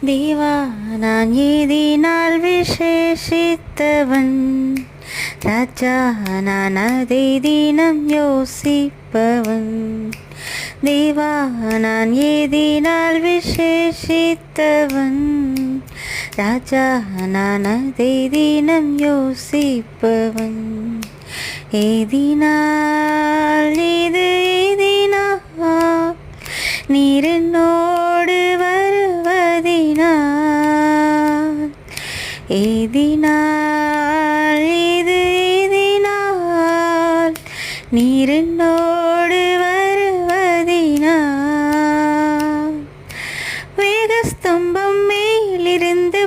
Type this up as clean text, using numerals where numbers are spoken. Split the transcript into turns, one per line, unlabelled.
தேவா, நான் ஏதினால் விசேஷித்தவன். ராஜா, நான் அதை தினம் யோசிப்பவன். தேவா, நான் ஏதினால் விசேஷித்தவன். ராஜா, நான் அதை தினம் யோசிப்பவன். ஏதினால் இது ஏதினால் நீர் என்னோடு வருவதினால். ஏதினால் இது ஏதினால் நீர் என்னோடு வருவதினால். வேகஸ்தம்பம் மேலிருந்து